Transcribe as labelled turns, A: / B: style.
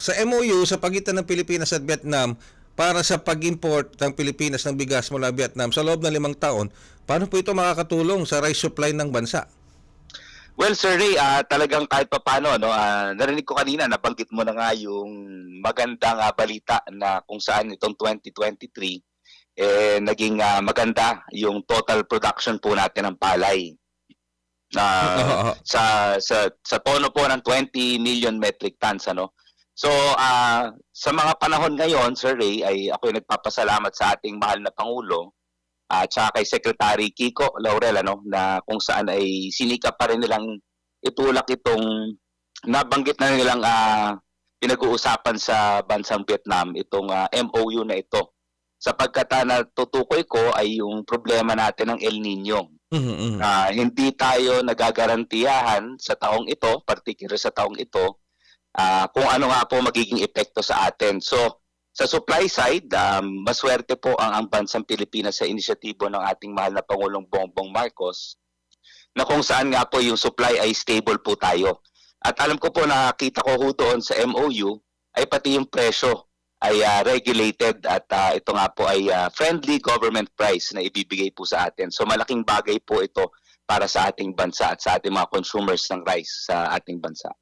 A: Sa MOU sa pagitan ng Pilipinas at Vietnam para sa pag-import ng Pilipinas ng bigas mula Vietnam sa loob ng 5 taon, paano po ito makakatulong sa rice supply ng bansa?
B: Well, Sir Ray, talagang kahit papaano, no, narinig ko kanina, nabanggit mo na nga yung magandang balita na kung saan itong 2023, naging maganda yung total production po natin ng palay. Na
A: Oo.
B: sa tono po ng 20 million metric tons, ano. So, sa mga panahon ngayon, Sir Ray, ay ako nagpapasalamat sa ating mahal na Pangulo at saka kay Secretary Kiko Laurel, ano, na kung saan ay sinikap pa rin nilang itulak itong nabanggit na nilang pinag-uusapan sa bansang Vietnam, itong MOU na ito. Sapagkat natutukoy ko ay yung problema natin ng El Nino.
A: Mhm, mhm.
B: Hindi tayo nagagarantiyahan sa taong ito, particular sa taong ito, kung ano nga po magiging epekto sa atin. So, sa supply side, maswerte po ang bansang Pilipinas sa inisyatibo ng ating mahal na Pangulong Bongbong Marcos na kung saan nga po yung supply ay stable po tayo. At alam ko po, nakita ko ho doon sa MOU ay pati yung presyo ay regulated at ito nga po ay friendly government price na ibibigay po sa atin. So malaking bagay po ito para sa ating bansa at sa ating mga consumers ng rice sa ating bansa.